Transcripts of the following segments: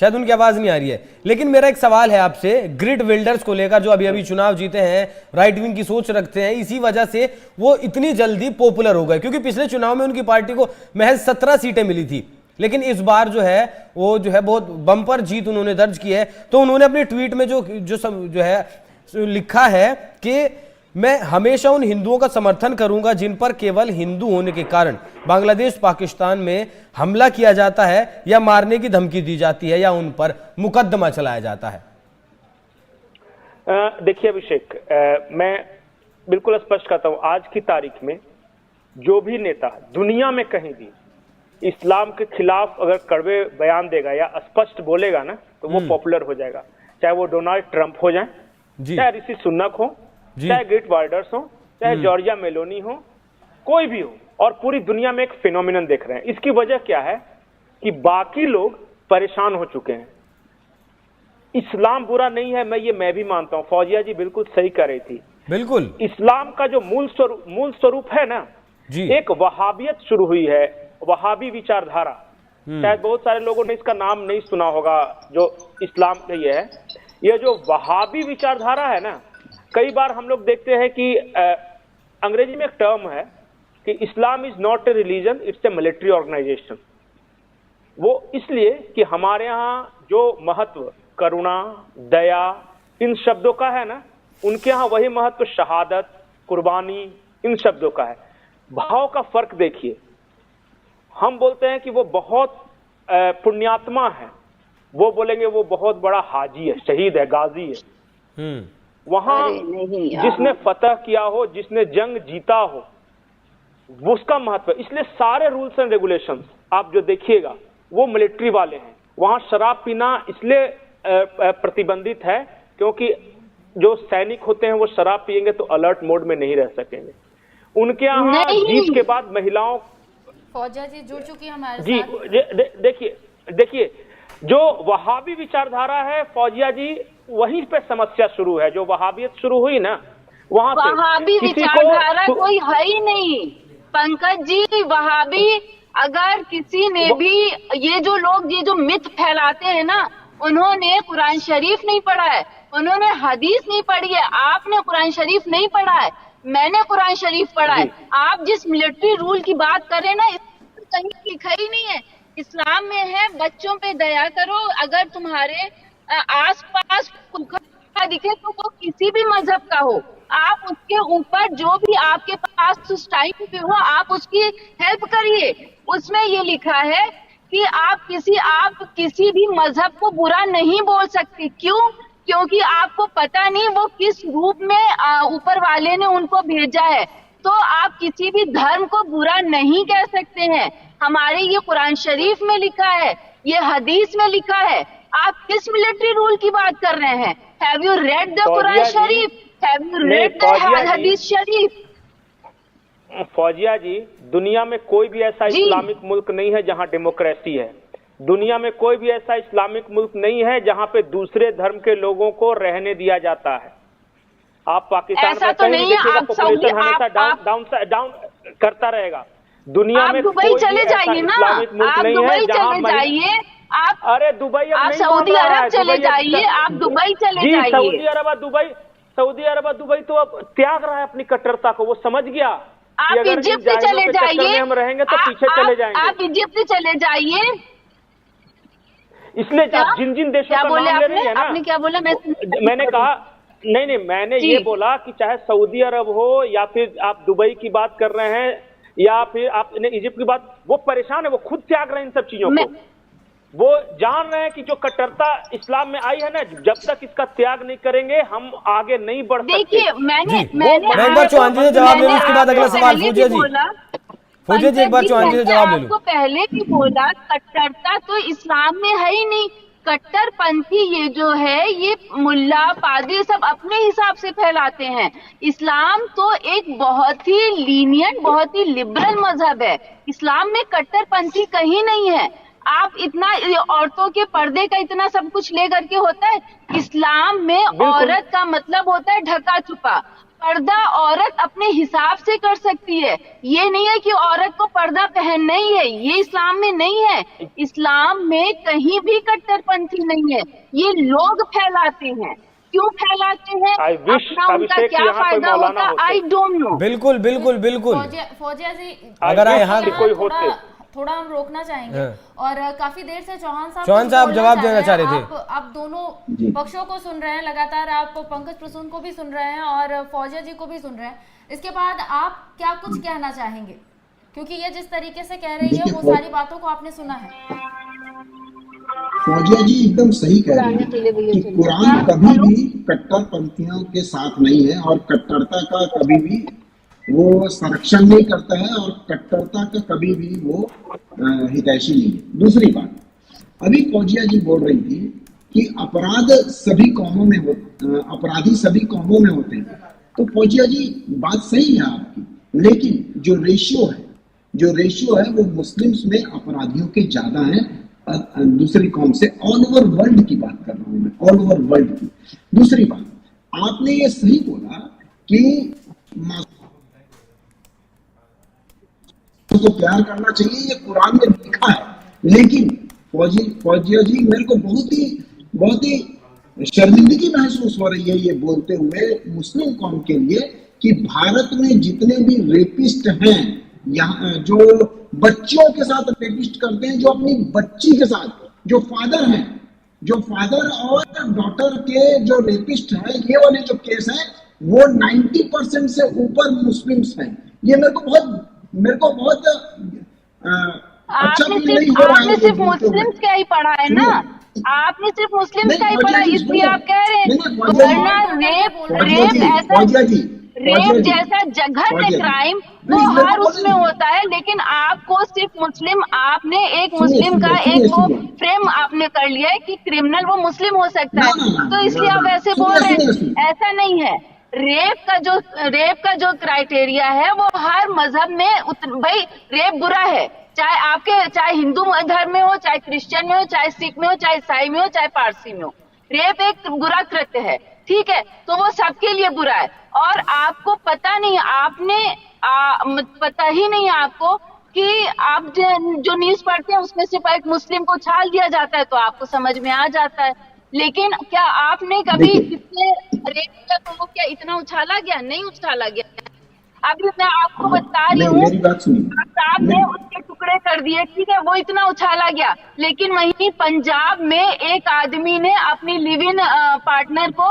शायद उनकी आवाज नहीं आ रही है। लेकिन मेरा एक सवाल है आपसे, ग्रिड बिल्डर्स को लेकर, जो अभी अभी चुनाव जीते हैं, राइट विंग की सोच रखते हैं, इसी वजह से वो इतनी जल्दी पॉपुलर हो गए, क्योंकि पिछले चुनाव में उनकी पार्टी को महज 17 सीटें मिली थी, लेकिन इस बार जो है वो जो है बहुत बम्पर जीत उन्होंने दर्ज की है। तो उन्होंने अपने ट्वीट में जो है लिखा है कि मैं हमेशा उन हिंदुओं का समर्थन करूंगा जिन पर केवल हिंदू होने के कारण बांग्लादेश पाकिस्तान में हमला किया जाता है या मारने की धमकी दी जाती है या उन पर मुकदमा चलाया जाता है। देखिए अभिषेक, मैं बिल्कुल स्पष्ट करता हूं, आज की तारीख में जो भी नेता दुनिया में कहीं भी इस्लाम के खिलाफ अगर कड़वे बयान देगा या स्पष्ट बोलेगा ना, तो वो पॉपुलर हो जाएगा। चाहे वो डोनाल्ड ट्रंप हो जाए, चाहे ऋषि सुनक हो, चाहे ग्रिड बिल्डर्स हो, चाहे जॉर्जिया मेलोनी हो, कोई भी हो, और पूरी दुनिया में एक फिनोमिनन देख रहे हैं। इसकी वजह क्या है कि बाकी लोग परेशान हो चुके हैं। इस्लाम बुरा नहीं है, मैं भी मानता हूं। फौजिया जी बिल्कुल सही कह रही थी। बिल्कुल, इस्लाम का जो मूल स्वरूप है ना जी, एक वहाबियत शुरू हुई है, वहाबी विचारधारा। शायद बहुत सारे लोगों ने इसका नाम नहीं सुना होगा, जो इस्लाम का ये है। ये जो वहाबी विचारधारा है ना, कई बार हम लोग देखते हैं कि अंग्रेजी में एक टर्म है कि Islam is not a religion, it's a military organisation. वो इसलिए कि हमारे यहाँ जो महत्व करुणा, दया, इन शब्दों का है ना, उनके यहाँ वही महत्व शहादत, कुर्बानी, इन शब्दों का है। भाव का फर्क देखिए। हम बोलते हैं कि वो बहुत पुण्यात्मा है, वो बोलेंगे वो बहुत बड़ा हाजी है, शहीद है, गाजी है। वहां जिसने फतह किया हो, जिसने जंग जीता हो, उसका महत्व। इसलिए सारे रूल्स एंड रेगुलेशंस आप जो देखिएगा वो मिलिट्री वाले हैं। वहां शराब पीना इसलिए प्रतिबंधित है क्योंकि जो सैनिक होते हैं वो शराब पिएंगे तो अलर्ट मोड में नहीं रह सकेंगे। उनके यहाँ जीत के बाद महिलाओं, फौजिया जी जुड़ चुकी है हमारे जी, साथ। देखिए जो वहाबी विचारधारा है फौजिया जी, वहीं पे समस्या शुरू है। जो वहाबियत शुरू हुई ना, वहां से वहाबी विचारधारा कोई है ही नहीं पंकज जी। वहाबी अगर किसी ने भी, ये जो लोग ये जो मिथ फैलाते हैं ना, उन्होंने कुरान शरीफ नहीं पढ़ा है, उन्होंने हदीस नहीं पढ़ी है। आपने कुरान शरीफ नहीं पढ़ा है, मैंने कुरान शरीफ पढ़ा है। आप जिस मिलिट्री रूल की बात कर रहे हैं ना, कहीं लिखा ही नहीं है। इस्लाम में है बच्चों पे दया करो। अगर तुम्हारे आसपास भूखा दिखे तो वो किसी भी मजहब का हो, आप उसके ऊपर जो भी आपके पास उस टाइम पे हो, आप उसकी हेल्प करिए। उसमें ये लिखा है कि आप किसी भी मजहब को बुरा नहीं बोल सकते। क्यों? क्योंकि आपको पता नहीं वो किस रूप में ऊपर वाले ने उनको भेजा है। तो आप किसी भी धर्म को बुरा नहीं कह सकते हैं। हमारे ये कुरान शरीफ में लिखा है, ये हदीस में लिखा है। आप किस मिलिट्री रूल की बात कर रहे हैं? Have you read the Quran Sharif? Have you read the हदीस शरीफ? फौजिया जी, दुनिया में कोई भी ऐसा इस्लामिक मुल्क नहीं है जहां डेमोक्रेसी है। दुनिया में कोई भी ऐसा इस्लामिक मुल्क नहीं है जहां पे दूसरे धर्म के लोगों को रहने दिया जाता है। आप पाकिस्तान ऐसा तो नहीं है। आप पॉपुलेशन हमेशा डाउन करता रहेगा। दुनिया में दुबई चले जाइए ना, आप दुबई चले जाइए। आप अरे दुबई, आप सऊदी अरब चले जाइए, आप दुबई चले जाइए। सऊदी अरब दुबई तो अब त्याग रहा है अपनी कट्टरता को, वो समझ गया। आप इजिप्ट चले जाइए, हम रहेंगे तो पीछे चले जाएंगे। आप इजिप्ट चले जाइए। इसलिए जिन जिन देशों का नाम ले रही है ना, आपने क्या बोला? मैंने कहा नहीं, मैंने ये बोला कि चाहे सऊदी अरब हो या फिर आप दुबई की बात कर रहे हैं या फिर आपने इजिप्ट की बात, वो परेशान है, वो खुद त्याग रहे हैं इन सब चीजों को। वो जान रहे हैं कि जो कट्टरता इस्लाम में आई है ना, जब तक इसका त्याग नहीं करेंगे हम आगे नहीं बढ़ सकते। देखिए मैंने एक बार चौहान जी से जवाब ले लो, उसके बाद अगला सवाल फौजिया जी। फौजिया जी एक बार चौहान जी से जवाब ले लो। आपको पहले भी बोला, कट्टरता तो इस्लाम में है ही नहीं। कट्टरपंथी ये जो है, ये मुल्ला पादरी सब अपने हिसाब से फैलाते हैं। इस्लाम तो एक बहुत ही लीनियंट, बहुत ही लिबरल मजहब है। इस्लाम में कट्टरपंथी कहीं नहीं है। आप इतना औरतों के पर्दे का इतना सब कुछ लेकर के होता है। इस्लाम में औरत का मतलब होता है ढका छुपा। पर्दा औरत अपने हिसाब से कर सकती है। ये नहीं है कि औरत को पर्दा पहनना ही है, ये इस्लाम में नहीं है। इस्लाम में कहीं भी कट्टरपंथी नहीं है, ये लोग फैलाते हैं। क्यों फैलाते हैं, अपना उनका क्या फायदा होता, आई डोंट नो। बिल्कुल बिल्कुल बिल्कुल। फौजिया जी, अगर यहाँ कोई होते थोड़ा हम रोकना चाहेंगे। और काफी देर से चौहान साहब जवाब देना चाह रहे थे। आप दोनों पक्षों को सुन रहे हैं लगातार, आप पंकज प्रसून को भी सुन रहे हैं और फौजिया जी को भी सुन रहे हैं। इसके बाद आप क्या कुछ कहना चाहेंगे, क्योंकि ये जिस तरीके से कह रही है वो सारी बातों को आपने सुना है। फौजिया जी एकदम सही कह रहे हैं कि कुरान कभी भी कट्टरपंथियों के साथ नहीं है और कट्टरता का कभी भी वो संरक्षण नहीं करता है और कट्टरता का कभी भी वो हितैषी नहीं है। दूसरी बात, अभी फौजिया जी बोल रही थी कि अपराध सभी कौमों में अपराधी सभी कौमों में होते हैं, तो फौजिया जी बात सही है आपकी, लेकिन जो रेशियो है वो मुस्लिम्स में अपराधियों के ज्यादा है दूसरी कौम से। ऑल ओवर वर्ल्ड की बात कर रहा हूं मैं, ऑल ओवर वर्ल्ड की। दूसरी बात, आपने ये सही बोला कि को प्यार करना चाहिए, ये कुरान में लिखा है, लेकिन फौजिया जी मेरे को बहुत ही शर्मिंदगी महसूस हो रही है ये बोलते हुए मुस्लिम कौम के लिए कि भारत में जितने भी रेपिस्ट हैं, यहाँ जो बच्चियों के साथ रेपिस्ट करते हैं, जो अपनी बच्ची के साथ, जो फादर और डॉटर के जो रेपिस्ट हैं, ये वाले जो केस हैं वो 90% से ऊपर मुस्लिम्स हैं। ये मेरे को बहुत अच्छा नहीं हो रहा है। आपने सिर्फ मुस्लिम्स का ही पढ़ा है ना, आपने सिर्फ मुस्लिम्स का ही पढ़ा, इसलिए आप कह रहे हैं। वरना रेप जैसा जघन्य क्राइम वो हर उसमें होता है, लेकिन आपको सिर्फ मुस्लिम, आपने एक मुस्लिम का एक वो फ्रेम आपने कर लिया है कि क्रिमिनल वो मुस्लिम हो सकता है, तो इसलिए आप ऐसे बोल रहे हैं। ऐसा नहीं है। रेप का जो क्राइटेरिया है वो हर मजहब में भाई रेप बुरा है, चाहे हिंदू धर्म में हो, चाहे क्रिश्चियन में हो, चाहे सिख में हो, चाहे ईसाई में हो, चाहे पारसी में हो। रेप एक बुरा कृत्य है, ठीक है, तो वो सबके लिए बुरा है। और आपको पता नहीं, पता ही नहीं आपको कि आप जो न्यूज पढ़ते हैं उसमें सिर्फ एक मुस्लिम को उछाल दिया जाता है तो आपको समझ में आ जाता है। लेकिन क्या आपने कभी कितने रेप किया तो वो क्या इतना उछाला गया? नहीं उछाला गया। अभी मैं आपको बता रही हूँ, आपने उसके टुकड़े कर दिए, ठीक है, वो इतना उछाला गया। लेकिन वहीं पंजाब में एक आदमी ने अपनी लिव इन पार्टनर को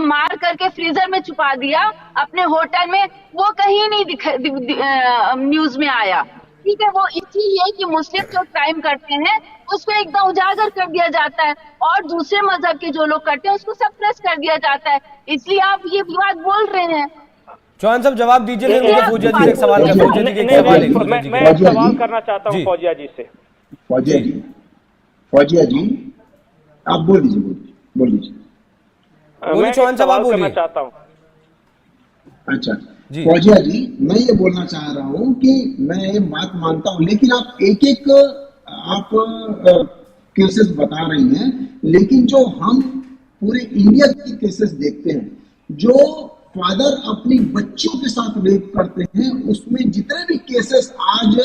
मार करके फ्रीजर में छुपा दिया अपने होटल में, वो कहीं नहीं न्यूज में आया, ठीक है। वो इसीलिए कि मुस्लिम जो क्राइम करते हैं उसको एकदम उजागर कर दिया जाता है और दूसरे मजहब के जो लोग करते हैं उसको सप्रेस कर दिया जाता है, इसलिए आप ये बात बोल रहे हैं। चौहान साहब जवाब दीजिए। फौजिया जी एक सवाल है, मैं एक सवाल करना चाहता हूँ फौजिया जी से। फौजिया जी आप बोल दीजिए। मैं चौहान साहब करना चाहता हूँ। अच्छा फौजिया जी, मैं ये बोलना चाह रहा हूँ कि मैं ये बात मानता हूँ, लेकिन आप एक आप केसेस बता रही हैं, लेकिन जो हम पूरे इंडिया के केसेस देखते हैं, जो फादर अपनी बच्चियों के साथ रेप करते हैं, उसमें जितने भी केसेस आज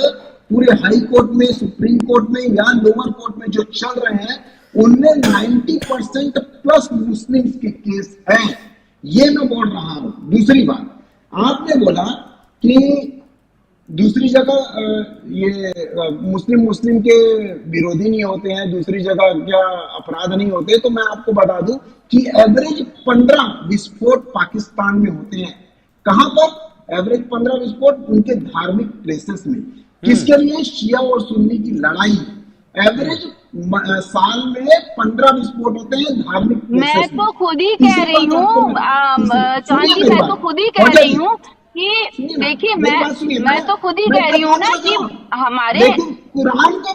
पूरे हाई कोर्ट में, सुप्रीम कोर्ट में या लोअर कोर्ट में जो चल रहे हैं, उनमें 90% प्लस मुस्लिम्स के केस हैं। ये मैं बोल रहा हूं। दूसरी बात, आपने बोला कि दूसरी जगह ये मुस्लिम के विरोधी नहीं होते हैं, दूसरी जगह क्या अपराध नहीं होते, तो मैं आपको बता दूं कि एवरेज 15 विस्फोट पाकिस्तान में होते हैं। कहां पर एवरेज 15 विस्फोट? उनके धार्मिक प्लेसेस में। किसके लिए? शिया और सुन्नी की लड़ाई। एवरेज साल में 15 विस्फोट होते हैं धार्मिक प्लेसेस में। मैं तो खुद ही कह रही हूँ चौहान जी, मैं तो खुद ही कह रही हूँ कि देखिए, मैं तो खुद ही कह रही हूँ ना कि हमारे कुरान को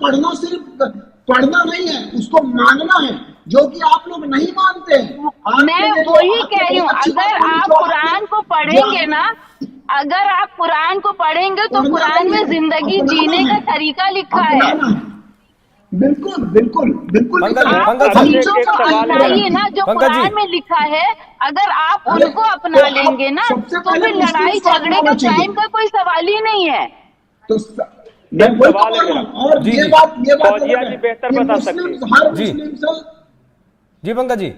पढ़ना सिर्फ पढ़ना नहीं है, उसको मानना है, जो कि आप लोग नहीं मानते हैं। मैं वही कह रही हूँ, अगर आप कुरान को पढ़ेंगे ना, अगर आप कुरान को पढ़ेंगे तो कुरान में जिंदगी जीने का तरीका लिखा है। बिल्कुल बिल्कुल बिल्कुल पंकज जी, चीजों एक को सवाल है। अपनाइए ना जो पंकज जी। कुरान में लिखा है, अगर आप अरे, उनको अपना तो लेंगे ना सबसे तो पहले फिर मुस्लिम लड़ाई साथ झगड़े होना का चाहिए। टाइम का कोई सवाल ही नहीं है। तो मैं एक वही तो सवाल है बोल रहा मेरा। हूं। और जी, ये जी। बात फौजिया अलग जी है बेहतर कि बता मुस्लिम सकते हर जी। मुस्लिम से जी पंकज जी।